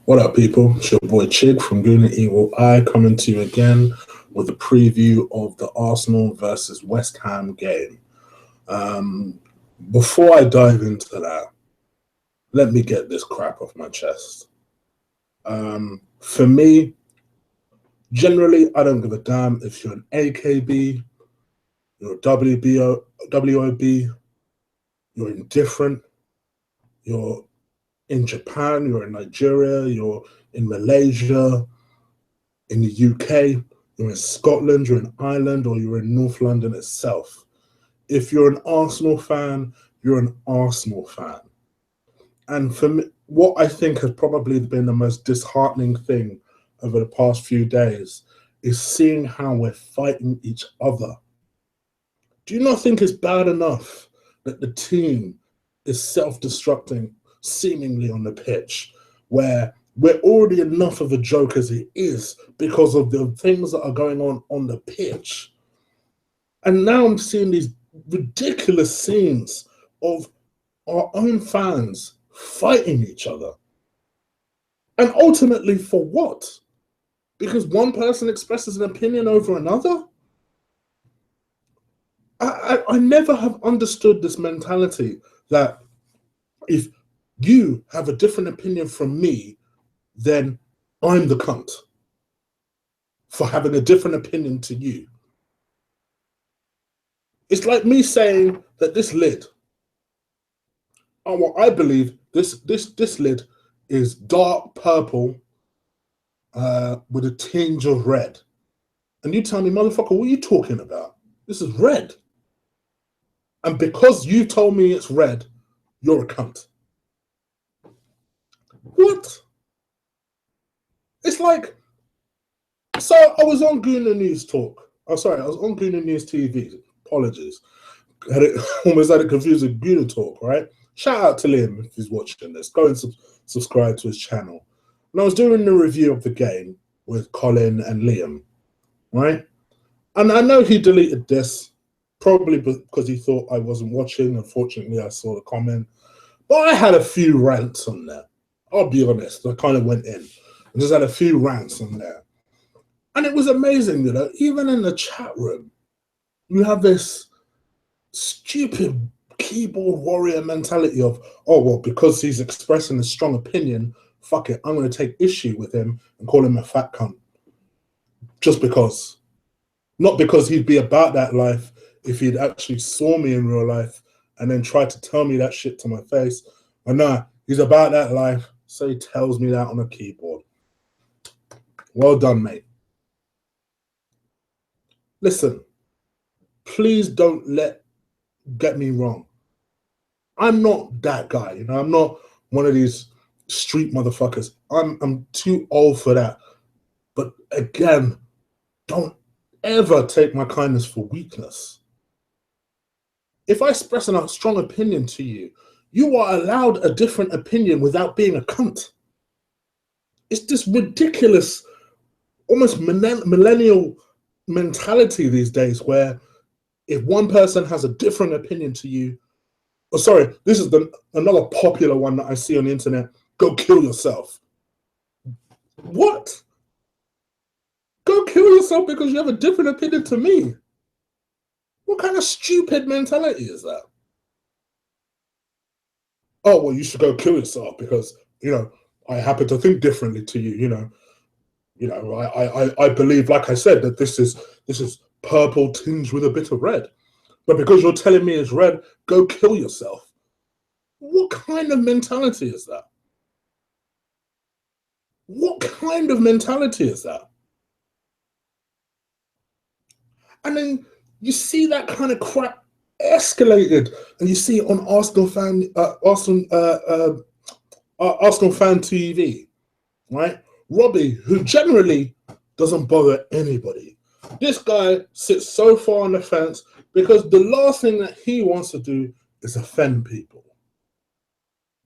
What up, people? It's your boy Chig from Gooner Evil Eye coming to you again with a preview of the Arsenal versus West Ham game. Um, Before I dive into that, let me get this crap off my chest. For me, generally, I don't give a damn if you're an AKB, you're a WBO, WOB, you're indifferent, you're in Japan, you're in Nigeria, you're in Malaysia, in the UK, you're in Scotland, you're in Ireland, or you're in North London itself. If you're an Arsenal fan, you're an Arsenal fan. And for me, what I think has probably been the most disheartening thing over the past few days is seeing how we're fighting each other. Do you not think it's bad enough that the team is self-destructing seemingly on the pitch, where we're already enough of a joke as it is because of the things that are going on the pitch? And now I'm seeing these ridiculous scenes of our own fans fighting each other. And ultimately, for what? Because one person expresses an opinion over another? I never have understood this mentality that if you have a different opinion from me, then I'm the cunt for having a different opinion to you. It's like me saying that this lid, well, I believe this lid is dark purple with a tinge of red. And you tell me, motherfucker, what are you talking about? This is red. And because you told me it's red, you're a cunt. What? It's like, so I was on Gooner News Talk. Oh, sorry, I was on Gooner News TV. Apologies. Almost had it confused with Gooner Talk, right? Shout out to Liam if he's watching this. Go and subscribe to his channel. And I was doing the review of the game with Colin and Liam, right? And I know he deleted this, probably because he thought I wasn't watching. Unfortunately, I saw the comment. But I had a few rants on there. I'll be honest. I kind of went in and just had a few rants on there. And it was amazing, you know, even in the chat room, you have this stupid keyboard warrior mentality of, oh, well, because he's expressing a strong opinion, fuck it, I'm going to take issue with him and call him a fat cunt. Just because. Not because he'd be about that life if he'd actually saw me in real life and then tried to tell me that shit to my face. But nah, he's about that life, so he tells me that on a keyboard. Well done, mate. Listen, please don't get me wrong. I'm not that guy, you know. I'm not one of these street motherfuckers. I'm too old for that. But again, don't ever take my kindness for weakness. If I express a strong opinion to you, you are allowed a different opinion without being a cunt. It's this ridiculous, almost millennial mentality these days where if one person has a different opinion to you, oh, sorry, this is another popular one that I see on the internet, go kill yourself. What? Go kill yourself because you have a different opinion to me? What kind of stupid mentality is that? Oh, well, you should go kill yourself because, you know, I happen to think differently to you, you know. I believe, like I said, that this is purple tinged with a bit of red. But because you're telling me it's red, go kill yourself. What kind of mentality is that? What kind of mentality is that? And then you see that kind of crap escalated, and you see it on Arsenal fan TV, right? Robbie, who generally doesn't bother anybody, this guy sits so far on the fence because the last thing that he wants to do is offend people,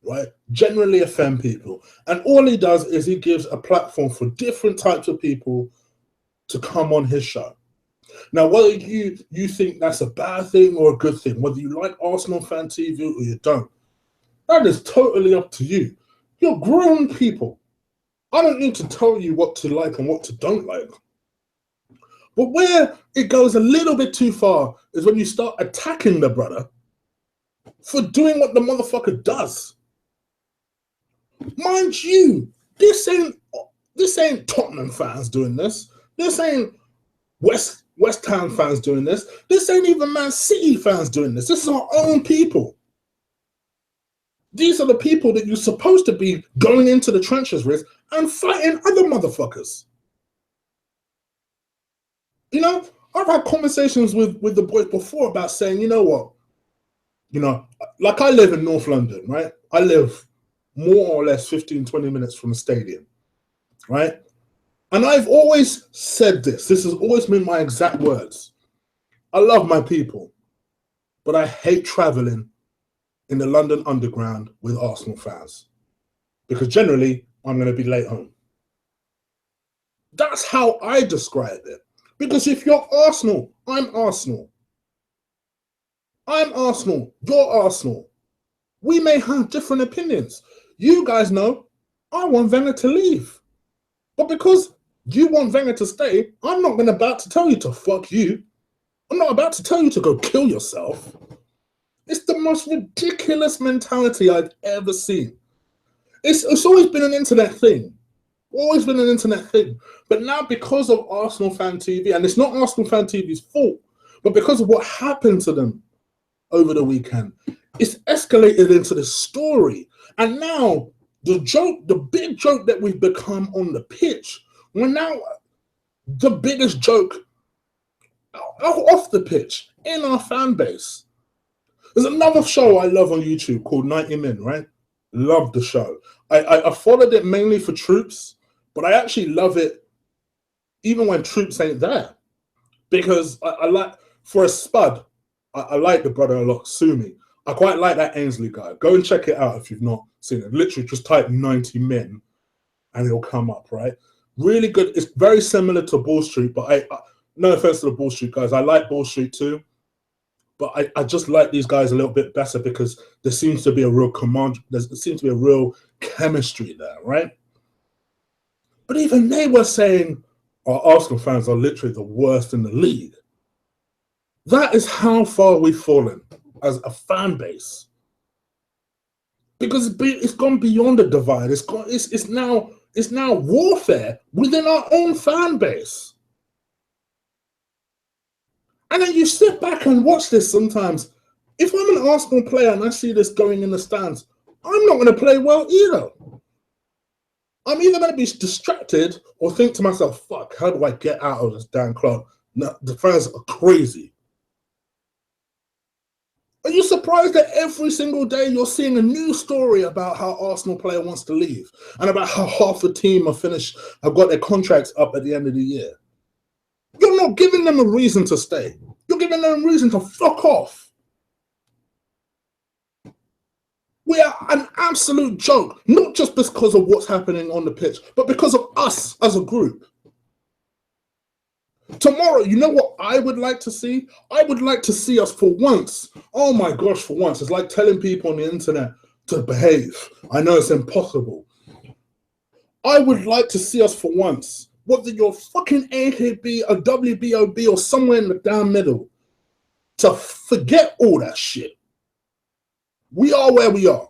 right? Generally offend people. And all he does is he gives a platform for different types of people to come on his show. Now, whether you think that's a bad thing or a good thing, whether you like Arsenal fan TV or you don't, that is totally up to you. You're grown people. I don't need to tell you what to like and what to don't like. But where it goes a little bit too far is when you start attacking the brother for doing what the motherfucker does. Mind you, this ain't Tottenham fans doing this. This ain't West Ham fans doing this. This ain't even Man City fans doing this. This is our own people. These are the people that you're supposed to be going into the trenches with and fighting other motherfuckers. You know, I've had conversations with the boys before about saying, you know what? You know, like I live in North London, right? I live more or less 15, 20 minutes from a stadium, right? And I've always said this. This has always been my exact words. I love my people, but I hate traveling in the London Underground with Arsenal fans because generally I'm going to be late home. That's how I describe it. Because if you're Arsenal, I'm Arsenal. I'm Arsenal. You're Arsenal. We may have different opinions. You guys know I want Wenger to leave. But because you want Wenger to stay, I'm not about to tell you to fuck you. I'm not about to tell you to go kill yourself. It's the most ridiculous mentality I've ever seen. It's always been an internet thing. Always been an internet thing. But now because of Arsenal Fan TV, and it's not Arsenal Fan TV's fault, but because of what happened to them over the weekend, it's escalated into this story. And now the big joke that we've become on the pitch, we're now the biggest joke off the pitch in our fan base. There's another show I love on YouTube called 90 Min, right? Love the show. I followed it mainly for Troops, but I actually love it even when Troops ain't there. Because I like, for a spud, I like the brother a lot, Sumi. I quite like that Ainsley guy. Go and check it out if you've not seen it. Literally just type 90 Min and it'll come up, right? Really good. It's very similar to Ball Street, but I no offense to the Ball Street guys. I like Ball Street too. But I just like these guys a little bit better because there seems to be a real there seems to be a real chemistry there, right? But even they were saying our Arsenal fans are literally the worst in the league. That is how far we've fallen as a fan base. Because it's gone beyond the divide. It's now warfare within our own fan base. And then you sit back and watch this sometimes. If I'm an Arsenal player and I see this going in the stands, I'm not going to play well either. I'm either going to be distracted or think to myself, fuck, how do I get out of this damn club? No, the fans are crazy. Are you surprised that every single day you're seeing a new story about how Arsenal player wants to leave and about how half the team have got their contracts up at the end of the year? You're not giving them a reason to stay. You're giving them a reason to fuck off. We are an absolute joke, not just because of what's happening on the pitch, but because of us as a group. Tomorrow, you know what I would like to see? I would like to see us for once. Oh my gosh, for once. It's like telling people on the internet to behave. I know it's impossible. I would like to see us for once. Whether you're fucking AKB, a WBOB, or somewhere in the damn middle, to forget all that shit. We are where we are.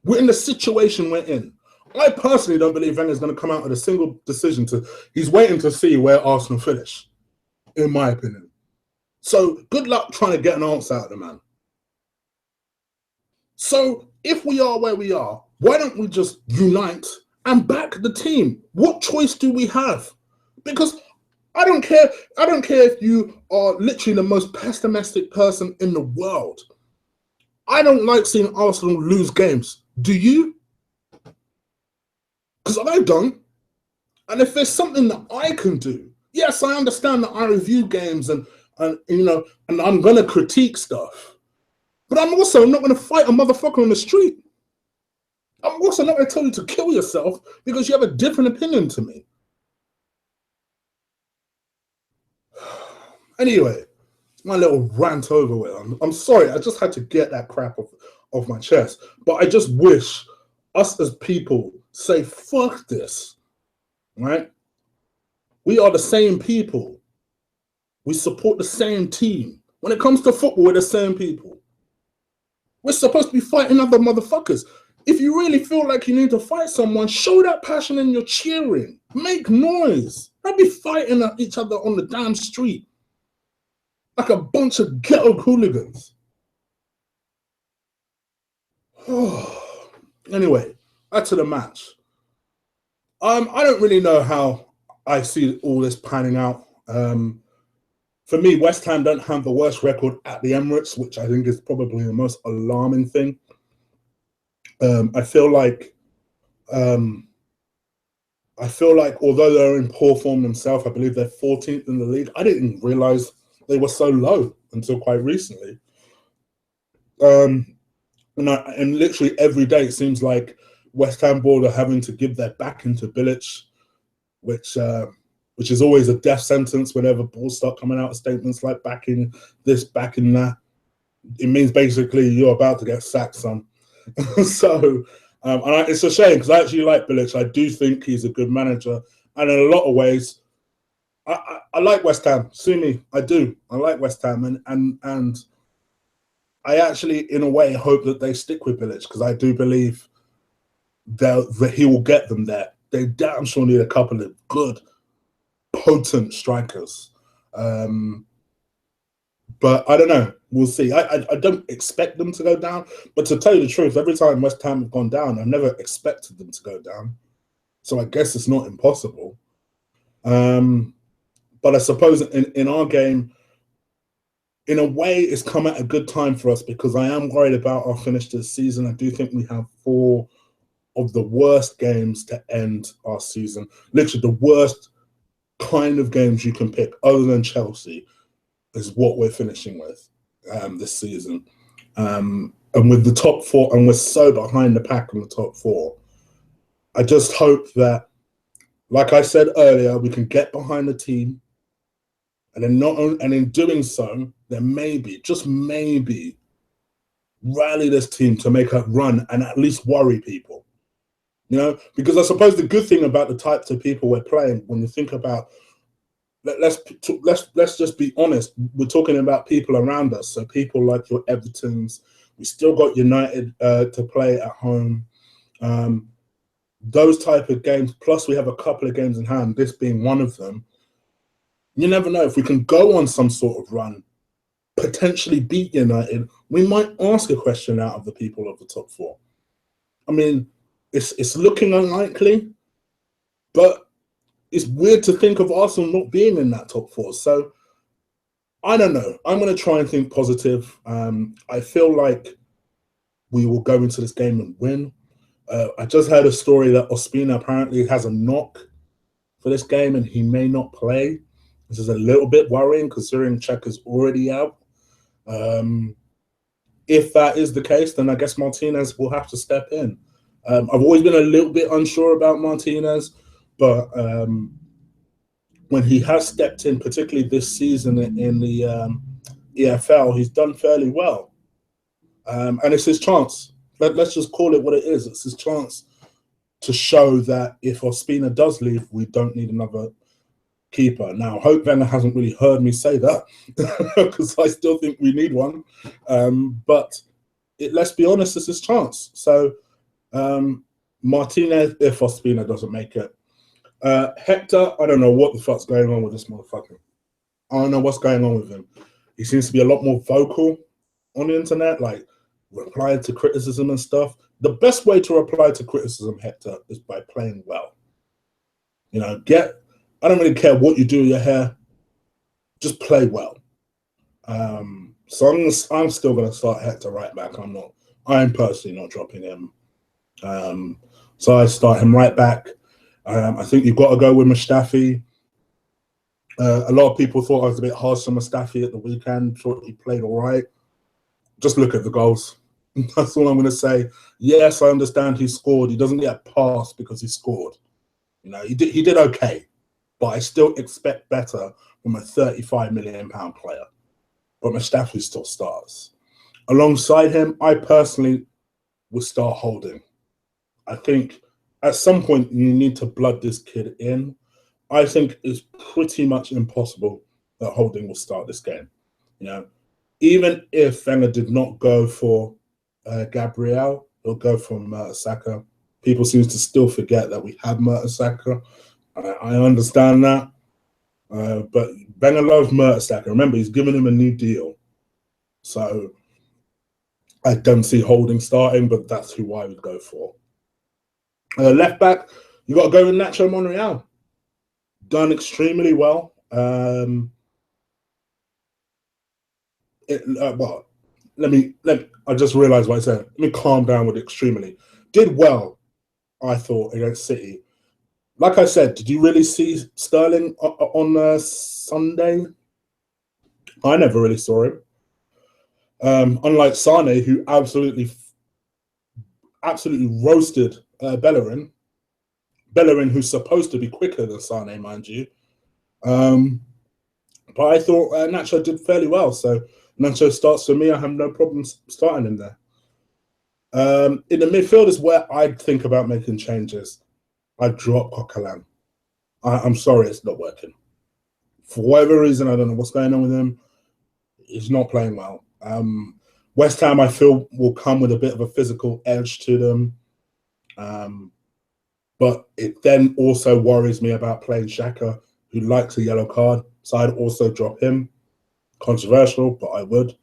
We're in the situation we're in. I personally don't believe Wenger's going to come out with a single decision. He's waiting to see where Arsenal finish, in my opinion. So good luck trying to get an answer out of the man. So if we are where we are, why don't we just unite and back the team? What choice do we have? Because I don't care if you are literally the most pessimistic person in the world. I don't like seeing Arsenal lose games. Do you? Because I don't. And if there's something that I can do, yes, I understand that I review games and you know, and I'm gonna critique stuff. But I'm also not gonna fight a motherfucker on the street. I'm also not gonna tell you to kill yourself because you have a different opinion to me. Anyway, my little rant over with. I'm sorry, I just had to get that crap off my chest. But I just wish us as people say, fuck this, right? We are the same people. We support the same team. When it comes to football, we're the same people. We're supposed to be fighting other motherfuckers. If you really feel like you need to fight someone, show that passion in your cheering. Make noise. Don't be fighting at each other on the damn street like a bunch of ghetto hooligans. Anyway, back to the match. I don't really know how I see all this panning out. For me, West Ham don't have the worst record at the Emirates, which I think is probably the most alarming thing. I feel like although they're in poor form themselves, I believe they're 14th in the league. I didn't realize they were so low until quite recently. And literally every day it seems like West Ham board are having to give their back into Bilic, which is always a death sentence whenever balls start coming out of statements like backing this, backing that. It means basically you're about to get sacked, son. So, it's a shame because I actually like Bilic. I do think he's a good manager, and in a lot of ways, I like West Ham. Sue me, I do. I like West Ham, and I actually, in a way, hope that they stick with Bilic because I do believe that he will get them there. They damn sure need a couple of good, potent strikers. But I don't know. We'll see. I don't expect them to go down. But to tell you the truth, every time West Ham have gone down, I've never expected them to go down. So I guess it's not impossible. But I suppose in our game, in a way, it's come at a good time for us because I am worried about our finish this season. I do think we have 4 of the worst games to end our season. Literally the worst kind of games you can pick other than Chelsea is what we're finishing with this season. And with the top 4, and we're so behind the pack in the top 4, I just hope that, like I said earlier, we can get behind the team, and in doing so, then maybe, just maybe, rally this team to make a run and at least worry people. You know, because I suppose the good thing about the types of people we're playing, when you think about, let's just be honest, we're talking about people around us. So people like your Evertons, we still got United to play at home. Those type of games, plus we have a couple of games in hand, this being one of them. You never know, if we can go on some sort of run, potentially beat United, we might ask a question out of the people of the top 4. I mean, it's looking unlikely, but it's weird to think of Arsenal not being in that top 4. So I don't know. I'm going to try and think positive. I feel like we will go into this game and win. I just heard a story that Ospina apparently has a knock for this game and he may not play. This is a little bit worrying considering Czech is already out. If that is the case, then I guess Martinez will have to step in. I've always been a little bit unsure about Martinez, but when he has stepped in, particularly this season in the EFL, he's done fairly well. And it's his chance. Let's just call it what it is. It's his chance to show that if Ospina does leave, we don't need another keeper. Now, Hope Venner hasn't really heard me say that because I still think we need one. But let's be honest, it's his chance. So Martinez, if Ospina doesn't make it. Hector, I don't know what the fuck's going on with this motherfucker. I don't know what's going on with him. He seems to be a lot more vocal on the internet, like replying to criticism and stuff. The best way to reply to criticism, Hector, is by playing well. You know, I don't really care what you do with your hair, just play well. So I'm still going to start Hector right back. I'm personally not dropping him. So I start him right back. I think you've got to go with Mustafi. A lot of people thought I was a bit harsh on Mustafi at the weekend. Thought he played all right. Just look at the goals. That's all I'm going to say. Yes, I understand he scored. He doesn't get a pass because he scored. You know, he did okay, but I still expect better from a £35 million player. But Mustafi still starts. Alongside him, I personally would start Holding. I think at some point you need to blood this kid in. I think it's pretty much impossible that Holding will start this game. You know, even if Wenger did not go for Gabriel, he'll go for Mertesacker. People seem to still forget that we have Mertesacker. I understand that. But Wenger loves Mertesacker. Remember, he's given him a new deal. So I don't see Holding starting, but that's who I would go for. Left back, you got to go with Nacho Monreal. Done extremely well. Well, I just realized what I said. Let me calm down with extremely. Did well, I thought, against City. Like I said, did you really see Sterling on Sunday? I never really saw him. Unlike Sane, who absolutely roasted Bellerin. Bellerin, who's supposed to be quicker than Sane, mind you. But I thought Nacho did fairly well. So Nacho starts for me. I have no problem starting him there. In the midfield is where I'd think about making changes. I'd drop Coquelin. I'm sorry, it's not working. For whatever reason, I don't know what's going on with him. He's not playing well. West Ham, I feel, will come with a bit of a physical edge to them. But it then also worries me about playing Xhaka, who likes a yellow card. So I'd also drop him. Controversial, but I would.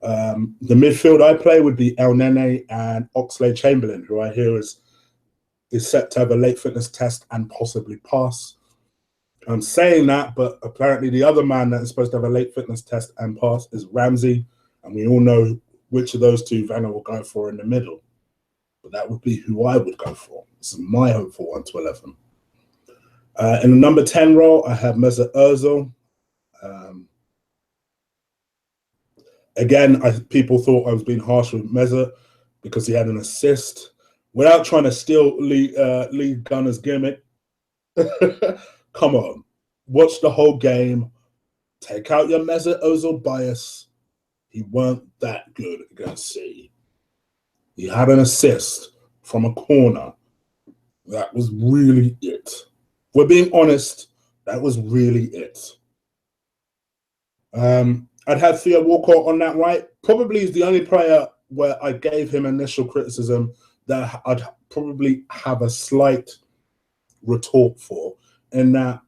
The midfield I play would be El Nene and Oxlade-Chamberlain, who I hear is set to have a late fitness test and possibly pass. I'm saying that, but apparently the other man that is supposed to have a late fitness test and pass is Ramsey, and we all know which of those two Wenger will go for in the middle. But that would be who I would go for. This is my hope for 1 to 11. In the number 10 role, I have Mesut Ozil. Again, people thought I was being harsh with Mesut because he had an assist. Without trying to steal Lee Gunner's gimmick, come on, watch the whole game. Take out your Mesut Ozil bias. He weren't that good against City. He had an assist from a corner. That was really it. We're being honest, that was really it. I'd have Theo Walcott on that right. Probably is the only player where I gave him initial criticism that I'd probably have a slight retort for, in that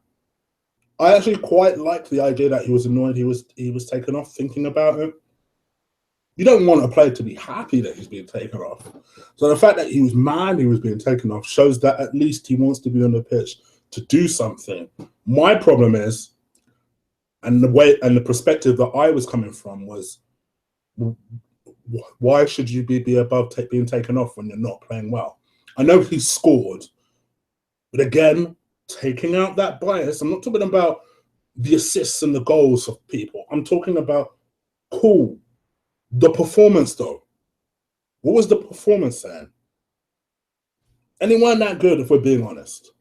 I actually quite liked the idea that he was annoyed he was taken off, thinking about it. You don't want a player to be happy that he's being taken off. So the fact that he was mad he was being taken off shows that at least he wants to be on the pitch to do something. My problem is, and the perspective that I was coming from was, why should you be above being taken off when you're not playing well? I know he scored, but again, taking out that bias, I'm not talking about the assists and the goals of people. I'm talking about, cool, the performance though. What was the performance saying? And it weren't that good, if we're being honest.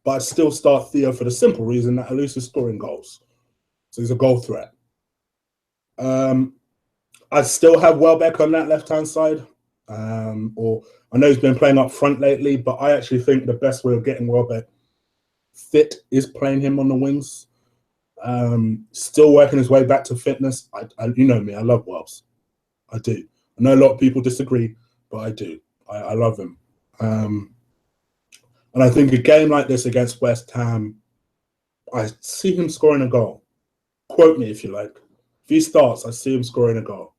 But I'd still start Theo for the simple reason that at least he's scoring goals. So he's a goal threat. I still have Welbeck on that left-hand side. Or I know he's been playing up front lately, but I actually think the best way of getting Welbeck fit is playing him on the wings. Still working his way back to fitness. You know me, I love Welbs. I do. I know a lot of people disagree, but I do. I love him. And I think a game like this against West Ham, I see him scoring a goal. Quote me if you like. If he starts, I see him scoring a goal.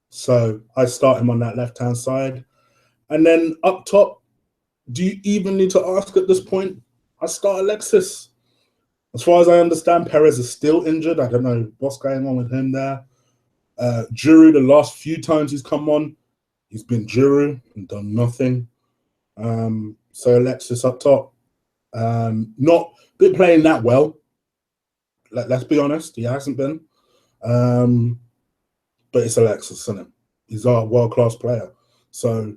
So I start him on that left-hand side. And then up top, do you even need to ask at this point? I start Alexis. As far as I understand, Perez is still injured. I don't know what's going on with him there. Giroud, the last few times he's come on, he's been Giroud and done nothing. So Alexis up top. Not been playing that well. Let's be honest, he hasn't been. But it's Alexis, isn't it? He's our world-class player. So,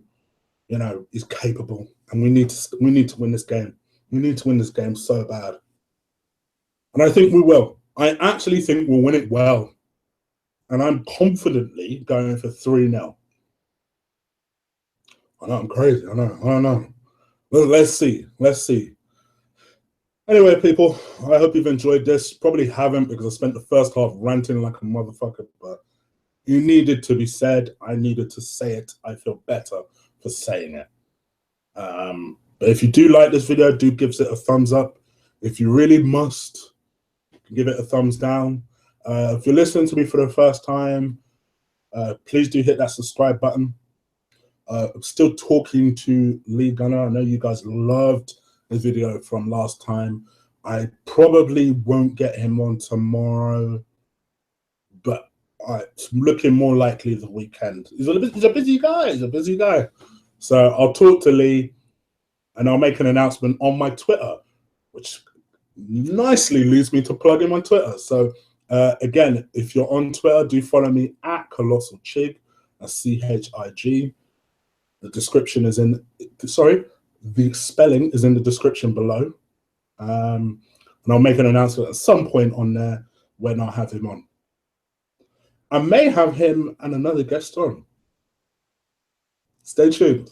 you know, he's capable. And we need to win this game. We need to win this game so bad. And I think we will. I actually think we'll win it well. And I'm confidently going for 3-0. I know I'm crazy. I don't know. Well, let's see. Let's see. Anyway, people, I hope you've enjoyed this. Probably haven't because I spent the first half ranting like a motherfucker, but you needed to be said. I needed to say it. I feel better for saying it. But if you do like this video, do give it a thumbs up. If you really must, give it a thumbs down. If you're listening to me for the first time, please do hit that subscribe button. I'm still talking to Lee Gunner. I know you guys loved the video from last time. I probably won't get him on tomorrow, but it's looking more likely the weekend. He's a busy guy. He's a busy guy. So I'll talk to Lee and I'll make an announcement on my Twitter, which nicely leads me to plug in my Twitter. So again, if you're on Twitter, do follow me at Colossal Chig, that's CHIG. The description is in, the spelling is in the description below. And I'll make an announcement at some point on there when I'll have him on. I may have him and another guest on. Stay tuned.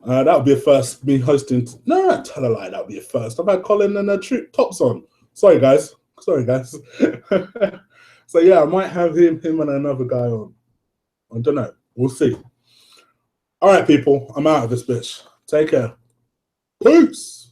That'll be a first, me hosting. No, tell a lie, that'll be a first. I've had Colin and Tops on. Sorry, guys. So yeah, I might have him and another guy on. I don't know. We'll see. All right, people. I'm out of this bitch. Take care. Peace.